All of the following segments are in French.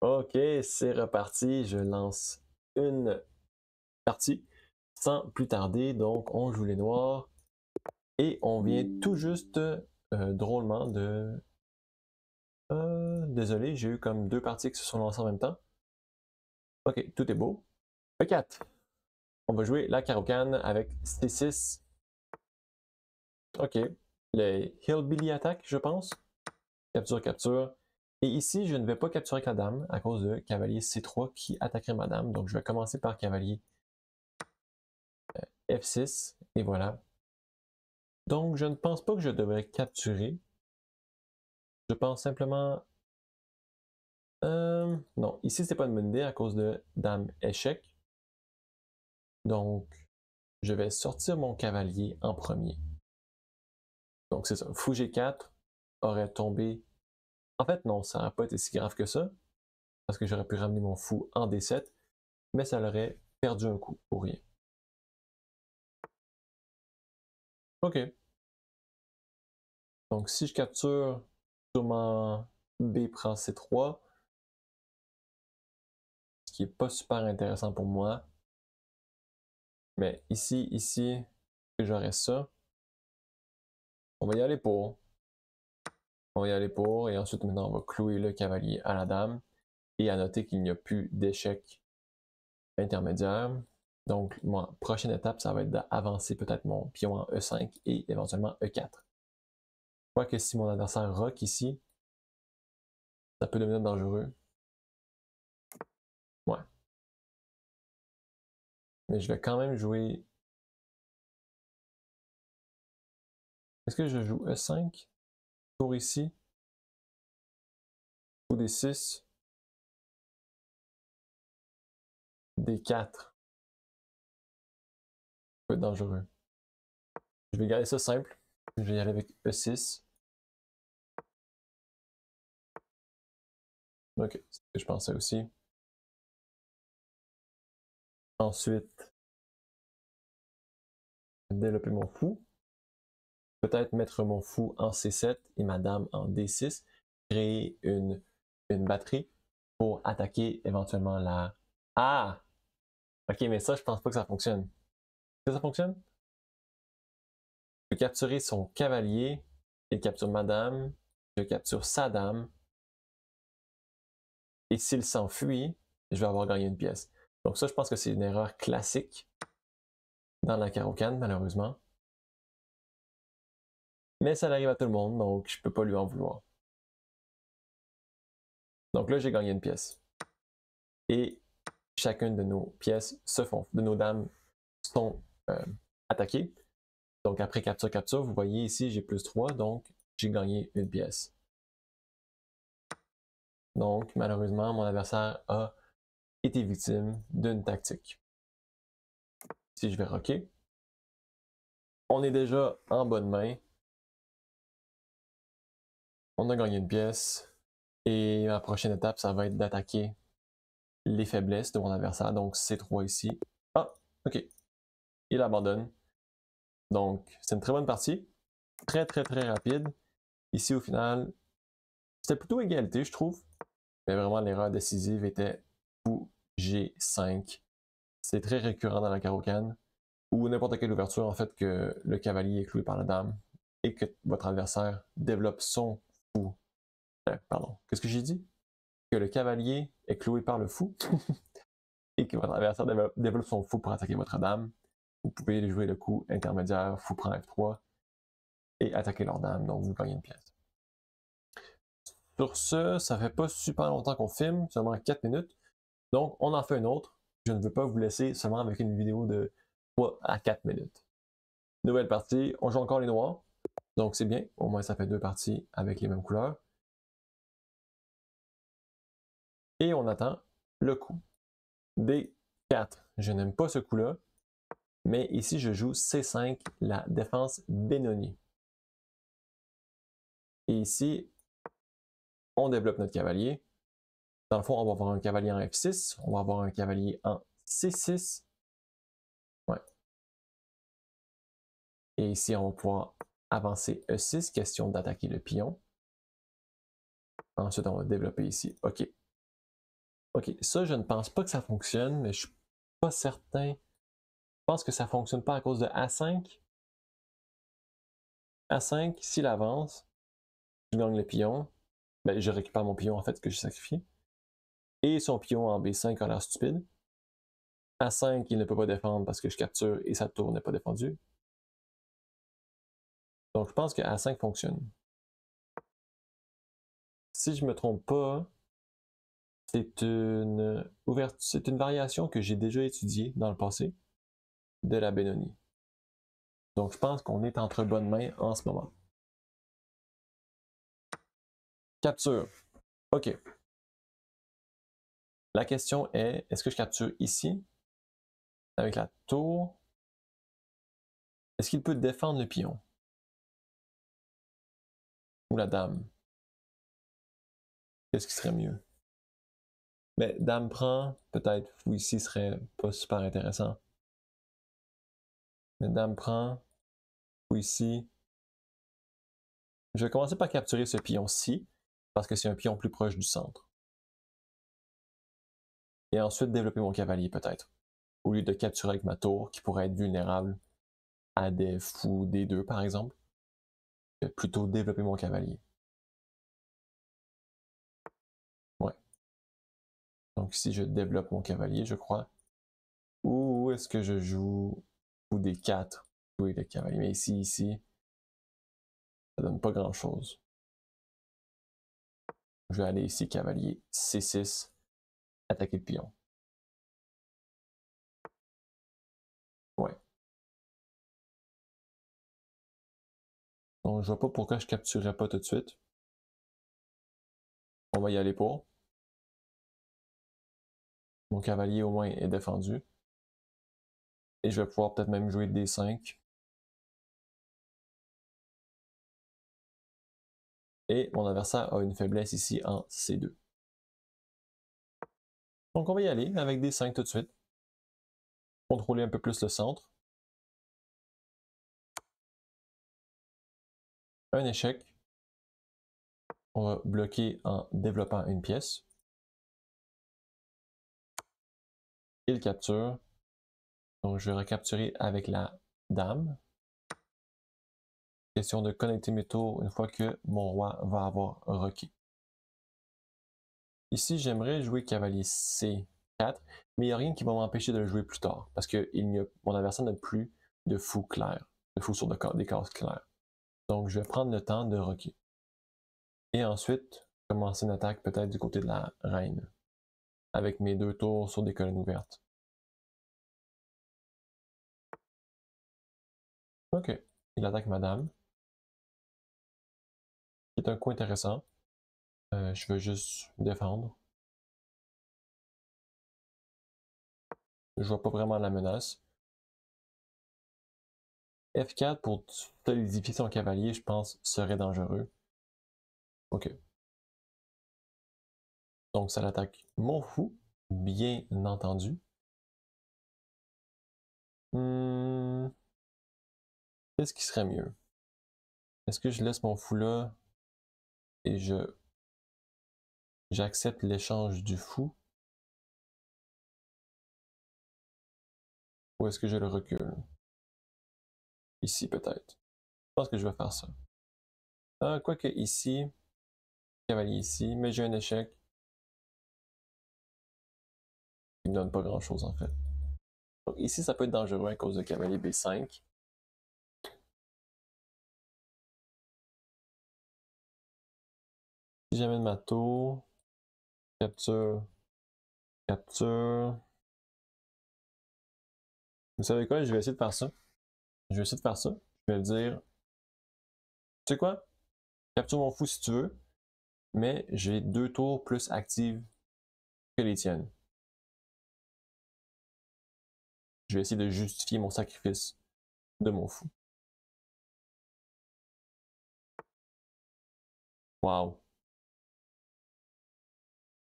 Ok, c'est reparti. Je lance une partie sans plus tarder. Donc, on joue les noirs et on vient tout juste drôlement de. Désolé, j'ai eu comme deux parties qui se sont lancées en même temps. Ok, tout est beau. E4. On va jouer la carocane avec C6. Ok. Le Hillbilly Attack, je pense. Capture, capture. Et ici, je ne vais pas capturer avec la dame à cause de cavalier C3 qui attaquerait ma dame. Donc, je vais commencer par cavalier F6. Et voilà. Donc, je ne pense pas que je devrais capturer. Je pense simplement. Non, ici, c'est pas une bonne idée à cause de dame échec. Donc, je vais sortir mon cavalier en premier. Donc, c'est ça. Fou G4 aurait tombé. En fait, non, ça n'aurait pas été si grave que ça. Parce que j'aurais pu ramener mon fou en D7. Mais ça l'aurait perdu un coup pour rien. Ok. Donc, si je capture, sûrement B prend C3. Ce qui n'est pas super intéressant pour moi. Mais ici, que j'aurais ça. On va y aller pour. On va y aller pour. Et ensuite, maintenant, on va clouer le cavalier à la dame. Et à noter qu'il n'y a plus d'échec intermédiaire. Donc, ma prochaine étape, ça va être d'avancer peut-être mon pion en E5 et éventuellement E4. Quoique si mon adversaire rock ici, ça peut devenir dangereux. Ouais. Mais je vais quand même jouer. Est-ce que je joue E5? Tour ici. Ou D6. D4. Ça peut être dangereux. Je vais garder ça simple. Je vais y aller avec E6. Ok, c'est ce que je pensais aussi. Ensuite, développer mon fou. Peut-être mettre mon fou en C7 et ma dame en D6. Créer une batterie pour attaquer éventuellement la... Ah! Ok, mais ça, je pense pas que ça fonctionne. Est-ce que ça fonctionne? Je vais capturer son cavalier. Il capture ma dame. Je capture sa dame. Et s'il s'enfuit, je vais avoir gagné une pièce. Donc ça, je pense que c'est une erreur classique dans la carocane, malheureusement. Mais ça arrive à tout le monde, donc je peux pas lui en vouloir. Donc là, j'ai gagné une pièce. Et chacune de nos pièces se font, de nos dames sont attaquées. Donc après capture, vous voyez ici, j'ai plus 3, donc j'ai gagné une pièce. Donc malheureusement, mon adversaire a été victime d'une tactique. Si je vais rocker, on est déjà en bonne main. On a gagné une pièce. Et ma prochaine étape, ça va être d'attaquer les faiblesses de mon adversaire. Donc C3 ici. Ah, ok. Il abandonne. Donc c'est une très bonne partie. Très rapide. Ici au final, c'était plutôt égalité, je trouve. Mais vraiment, l'erreur décisive était fou G5. C'est très récurrent dans la carocane. Ou n'importe quelle ouverture, en fait, que le cavalier est cloué par la dame et que votre adversaire développe son fou. Pardon, qu'est-ce que j'ai dit? Que le cavalier est cloué par le fou et que votre adversaire développe son fou pour attaquer votre dame. Vous pouvez jouer le coup intermédiaire, fou prend F3 et attaquer leur dame, donc vous gagnez une pièce. Sur ce, ça fait pas super longtemps qu'on filme, seulement 4 minutes. Donc, on en fait une autre. Je ne veux pas vous laisser seulement avec une vidéo de 3 à 4 minutes. Nouvelle partie, on joue encore les noirs. Donc, c'est bien. Au moins, ça fait deux parties avec les mêmes couleurs. Et on attend le coup. D4. Je n'aime pas ce coup-là. Mais ici, je joue C5, la défense Benoni. Et ici, on développe notre cavalier. Dans le fond, on va avoir un cavalier en F6. On va avoir un cavalier en C6. Ouais. Et ici, on va pouvoir avancer E6, question d'attaquer le pion. Ensuite, on va développer ici. OK. Ok, ça, je ne pense pas que ça fonctionne, mais je suis pas certain. Je pense que ça fonctionne pas à cause de A5. A5, s'il avance, je gagne le pion. Ben, je récupère mon pion en fait que j'ai sacrifié. Et son pion en B5 a l'air stupide. A5, il ne peut pas défendre parce que je capture et sa tour n'est pas défendue. Donc je pense que A5 fonctionne. Si je me trompe pas, c'est une variation que j'ai déjà étudiée dans le passé de la Benoni. Donc je pense qu'on est entre bonnes mains en ce moment. Capture. OK. La question est, est-ce que je capture ici avec la tour? Est-ce qu'il peut défendre le pion? Ou la dame? Qu'est-ce qui serait mieux? Mais dame prend, peut-être fou ici serait pas super intéressant. Mais dame prend, fou ici. Je vais commencer par capturer ce pion-ci, parce que c'est un pion plus proche du centre. Et ensuite développer mon cavalier peut-être. Au lieu de capturer avec ma tour, qui pourrait être vulnérable à des fous D2 par exemple. Je vais plutôt développer mon cavalier. Ouais. Donc si je développe mon cavalier, je crois. Où est-ce que je joue fou D4? Oui, le cavalier. Mais ici, ça donne pas grand-chose. Je vais aller ici, cavalier C6, attaquer le pion. Ouais. Donc je vois pas pourquoi je capturerais pas tout de suite. On va y aller pour. Mon cavalier au moins est défendu. Et je vais pouvoir peut-être même jouer D5. Et mon adversaire a une faiblesse ici en C2. Donc on va y aller avec D5 tout de suite. Contrôler un peu plus le centre. Un échec. On va bloquer en développant une pièce. Il capture. Donc je vais recapturer avec la dame. Question de connecter mes tours une fois que mon roi va avoir roqué. Ici, j'aimerais jouer cavalier C4, mais il n'y a rien qui va m'empêcher de le jouer plus tard, parce que mon adversaire n'a plus de fou clair, de fou sur des cases claires. Donc je vais prendre le temps de roquer. Et ensuite, commencer une attaque peut-être du côté de la reine, avec mes 2 tours sur des colonnes ouvertes. Ok, il attaque madame. C'est un coup intéressant. Je veux juste défendre. Je vois pas vraiment la menace. F4 pour solidifier son cavalier, je pense, serait dangereux. Ok. Donc ça l'attaque mon fou, bien entendu. Qu'est-ce qui serait mieux? Est-ce que je laisse mon fou là et j'accepte l'échange du fou? Ou est-ce que je le recule? Ici peut-être. Je pense que je vais faire ça. Quoique ici, cavalier ici, mais j'ai un échec. Il me donne pas grand chose en fait. Donc ici, ça peut être dangereux à cause de cavalier B5. Si j'amène ma tour, capture, capture. Vous savez quoi? Je vais essayer de faire ça. Je vais essayer de faire ça. Je vais dire, tu sais quoi? Capture mon fou si tu veux, mais j'ai 2 tours plus actives que les tiennes. Je vais essayer de justifier mon sacrifice de mon fou. Wow.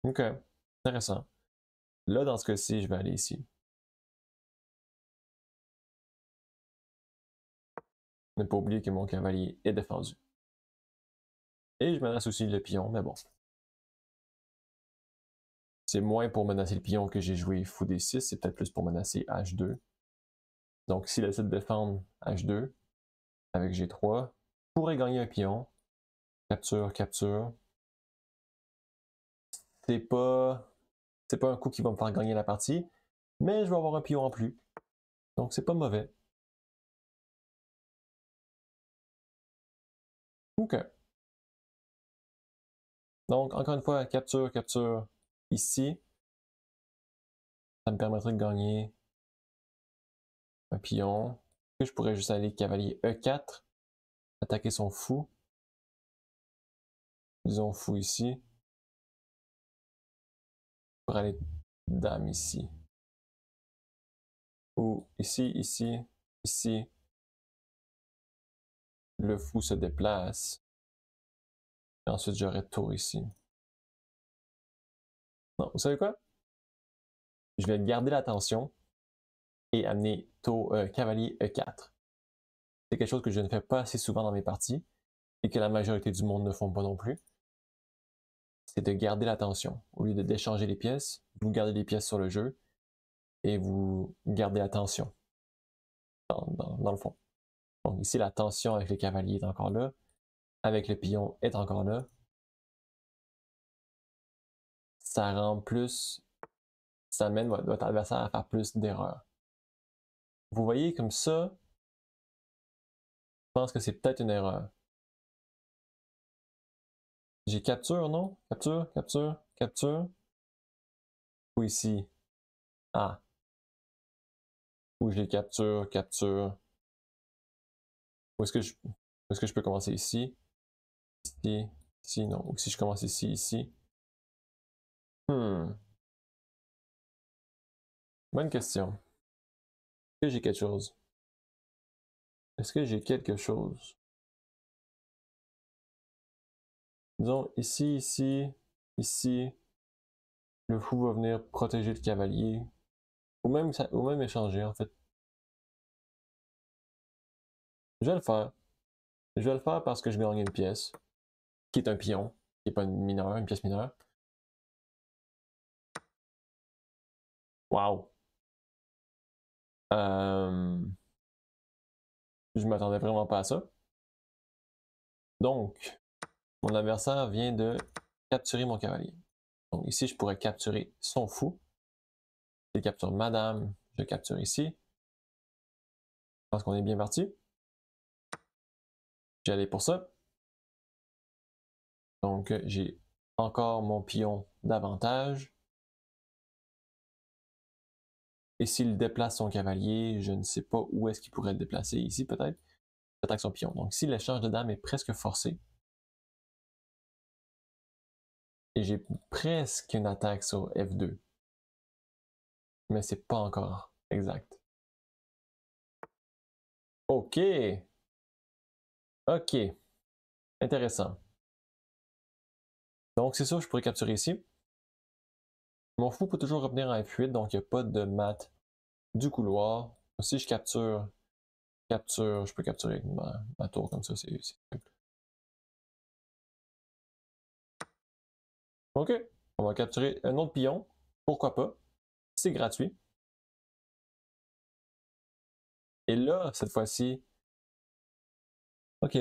Ok, intéressant. Là, dans ce cas-ci, je vais aller ici. Ne pas oublier que mon cavalier est défendu. Et je menace aussi le pion, mais bon. C'est moins pour menacer le pion que j'ai joué fou D6, c'est peut-être plus pour menacer H2. Donc s'il essaie de défendre H2 avec G3, pourrait gagner un pion. Capture, capture. C'est pas un coup qui va me faire gagner la partie, mais je vais avoir un pion en plus. Donc c'est pas mauvais. Ok. Donc encore une fois, capture, capture ici. Ça me permettrait de gagner un pion. Que je pourrais juste aller cavalier E4, attaquer son fou. Disons fou ici. Pour aller dame ici. Ou ici, ici, ici. Le fou se déplace. Et ensuite, j'aurai tour ici. Non, vous savez quoi? Je vais garder la tension et amener tour, cavalier E4. C'est quelque chose que je ne fais pas assez souvent dans mes parties et que la majorité du monde ne font pas non plus. C'est de garder la tension. Au lieu d'échanger les pièces, vous gardez les pièces sur le jeu et vous gardez la tension dans le fond. Donc ici, la tension avec le cavalier est encore là, avec le pion est encore là. Ça rend plus, ça amène votre adversaire à faire plus d'erreurs. Vous voyez comme ça, je pense que c'est peut-être une erreur. J'ai capture, non? Capture, capture, capture. Ou ici. Ah. Ou je les capture, capture. Où est-ce que je peux commencer ici? Ici, ici, non. Ou si je commence ici, ici. Bonne question. Est-ce que j'ai quelque chose? Est-ce que j'ai quelque chose? Disons ici, ici, ici. Le fou va venir protéger le cavalier. Ou même échanger en fait. Je vais le faire. Je vais le faire parce que je gagne une pièce. Qui est un pion. Qui n'est pas une pièce mineure. Wow. Je m'attendais vraiment pas à ça. Donc, mon adversaire vient de capturer mon cavalier. Donc ici, je pourrais capturer son fou. Il capture madame, je capture ici. Je pense qu'on est bien parti. J'allais pour ça. Donc, j'ai encore mon pion d'avantage. Et s'il déplace son cavalier, je ne sais pas où est-ce qu'il pourrait le déplacer. Ici, peut-être. J'attaque son pion. Donc, ici, l'échange de dames est presque forcé. Et j'ai presque une attaque sur F2. Mais c'est pas encore exact. OK. OK. Intéressant. Donc, c'est sûr, je pourrais capturer ici. Mon fou peut toujours revenir en F8, donc il n'y a pas de mat du couloir. Si je capture, je peux capturer ma tour comme ça, c'est simple. OK. On va capturer un autre pion. Pourquoi pas? C'est gratuit. Et là, cette fois-ci, OK.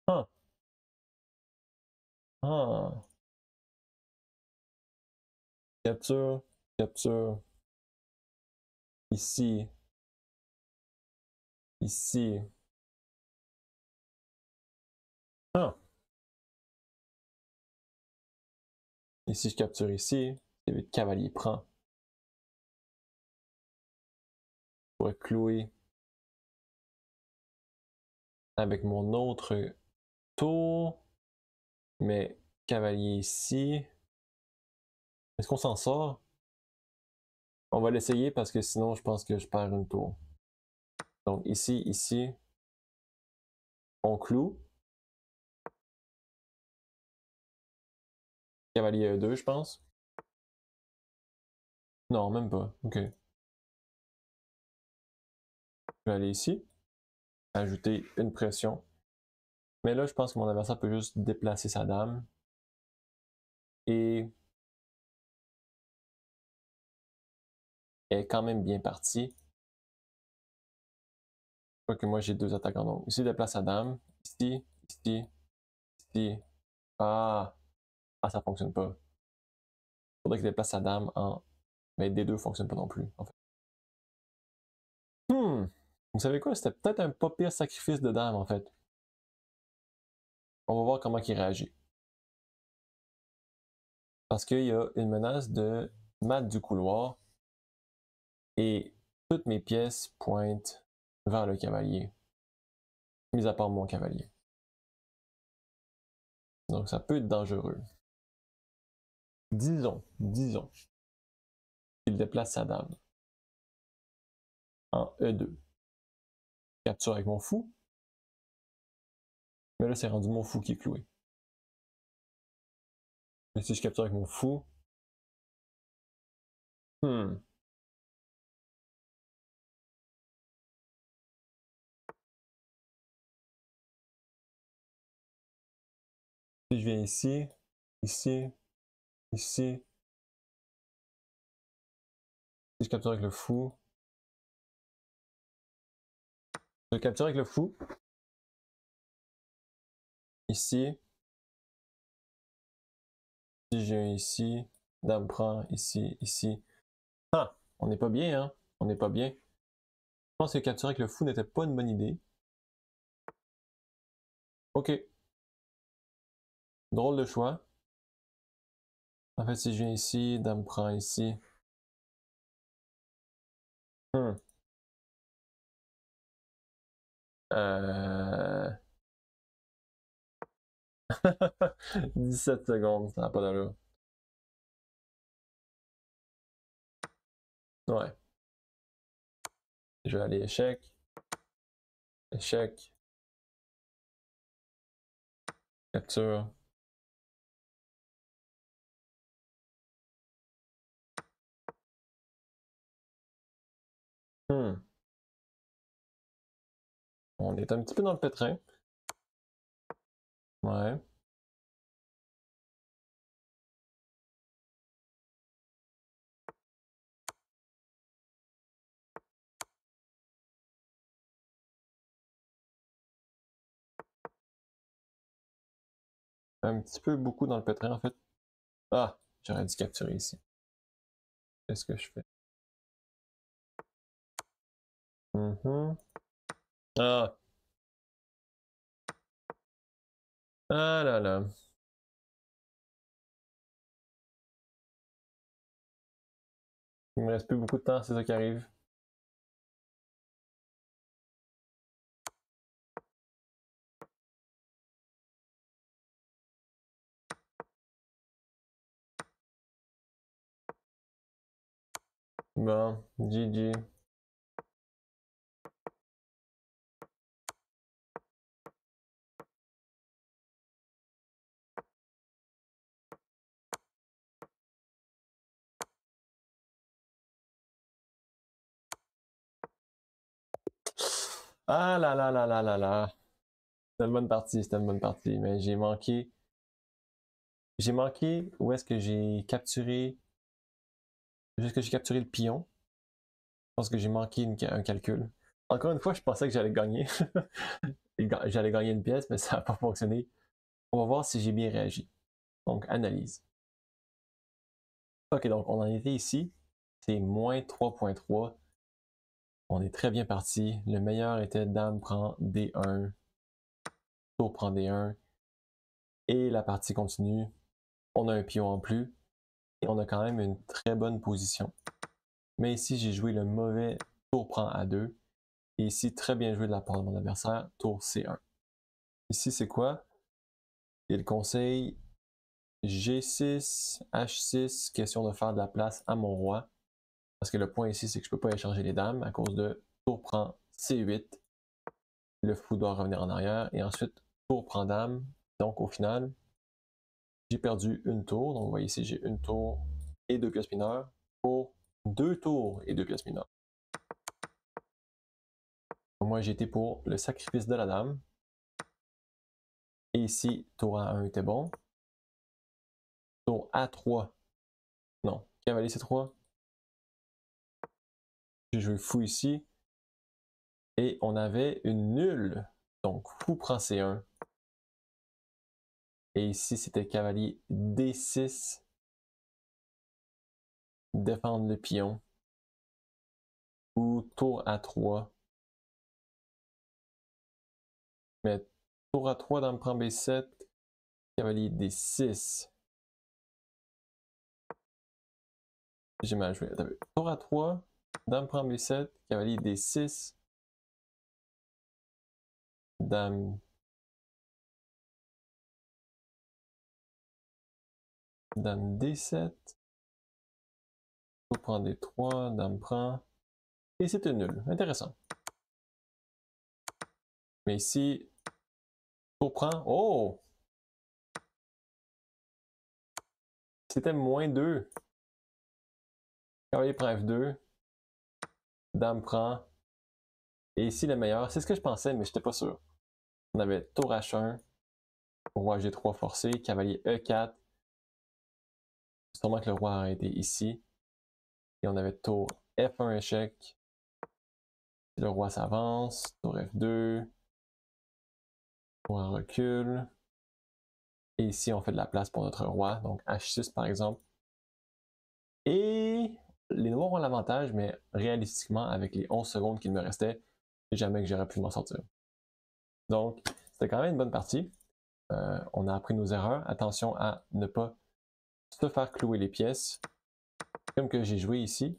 Ah. Ah. Capture, capture. Ici. Ici. Ah. Ici, je capture ici. Le cavalier prend. Je pourrais clouer avec mon autre tour. Mais cavalier ici. Est-ce qu'on s'en sort? On va l'essayer parce que sinon, je pense que je perds une tour. Donc ici, ici, on cloue. Cavalier E2, je pense. Non, même pas. Ok. Je vais aller ici. Ajouter une pression. Mais là, je pense que mon adversaire peut juste déplacer sa dame. est quand même bien partie. Je crois que moi j'ai deux attaquants. Donc ici, déplace à dame. Ici, ici, ici. Ah, ça fonctionne pas. Faudrait qu'il déplace sa dame en. Mais D2 fonctionne pas non plus, en fait. Vous savez quoi? C'était peut-être un pas pire sacrifice de dame, en fait. On va voir comment il réagit. Parce qu'il y a une menace de mat du couloir. Et toutes mes pièces pointent vers le cavalier. Mis à part mon cavalier. Donc ça peut être dangereux. Disons qu'il déplace sa dame en E2. Capture avec mon fou. Mais là, c'est rendu mon fou qui est cloué. Mais si je capture avec mon fou. Si je viens ici, ici, ici. Si je capture avec le fou. Je capture avec le fou. Ici. Si je viens ici. Dame prend ici, ici. Ah! On n'est pas bien, hein? On n'est pas bien. Je pense que capturer avec le fou n'était pas une bonne idée. Ok. Drôle de choix. En fait, si je viens ici, dame prend ici. Hmm. 17 secondes, ça n'a pas d'allure. Ouais. Je vais aller échec. Échec. Capture. Hmm. On est un petit peu dans le pétrin. Ouais. Un petit peu beaucoup dans le pétrin en fait. Ah, j'aurais dû capturer ici. Qu'est-ce que je fais? Ah. Ah là là. Il me reste plus beaucoup de temps, c'est ça qui arrive. Bon, GG. Ah là là là là là là. C'était une bonne partie, c'était une bonne partie, mais j'ai manqué. J'ai manqué où est-ce que j'ai capturé. Où est-ce que j'ai capturé le pion? Je pense que j'ai manqué un calcul. Encore une fois, je pensais que j'allais gagner. J'allais gagner une pièce, mais ça n'a pas fonctionné. On va voir si j'ai bien réagi. Donc, analyse. Ok, donc on en était ici. C'est moins 3.3. On est très bien parti. Le meilleur était dame prend D1, tour prend D1. Et la partie continue. On a un pion en plus. Et on a quand même une très bonne position. Mais ici, j'ai joué le mauvais tour prend A2. Et ici, très bien joué de la part de mon adversaire, tour C1. Ici, c'est quoi? Il conseille G6, H6, question de faire de la place à mon roi. Parce que le point ici, c'est que je ne peux pas échanger les dames à cause de tour prend C8. Le fou doit revenir en arrière. Et ensuite, tour prend dame. Donc au final, j'ai perdu une tour. Donc vous voyez ici, j'ai une tour et deux pièces mineures pour deux tours et deux pièces mineures. Donc, moi, j'ai été pour le sacrifice de la dame. Et ici, tour A1 était bon. Tour A3. Non, cavalier C3. J'ai joué fou ici. Et on avait une nulle. Donc fou prend C1. Et ici, c'était cavalier D6. Défendre le pion. Ou tour A3. Mais tour A3, dame prend B7. Cavalier D6. J'ai mal joué. Tour A3, dame prend B7. Cavalier D6. Dame. Dame D7. Tour prend D3. Dame prend. Et c'était nul. Intéressant. Mais ici, tour prend. Oh! C'était -2. Cavalier prend F2. Dame prend. Et ici, le meilleur, c'est ce que je pensais, mais je n'étais pas sûr. On avait tour H1, roi G3 forcé, cavalier E4. Sûrement que le roi aurait été ici. Et on avait tour F1 échec. Le roi s'avance. Tour F2. Roi recule. Et ici, on fait de la place pour notre roi. Donc H6 par exemple. Et les noirs ont l'avantage, mais réalistiquement, avec les 11 secondes qu'il me restait, jamais que j'aurais pu m'en sortir. Donc, c'était quand même une bonne partie. On a appris nos erreurs. Attention à ne pas se faire clouer les pièces, comme que j'ai joué ici,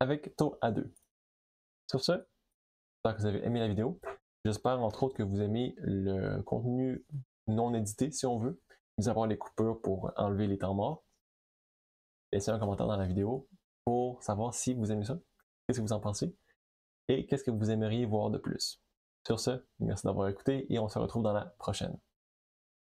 avec tour A2. Sur ce, j'espère que vous avez aimé la vidéo. J'espère entre autres que vous aimez le contenu non édité, si on veut, mis à part les coupures pour enlever les temps morts. Laissez un commentaire dans la vidéo pour savoir si vous aimez ça, qu'est-ce que vous en pensez, et qu'est-ce que vous aimeriez voir de plus. Sur ce, merci d'avoir écouté et on se retrouve dans la prochaine.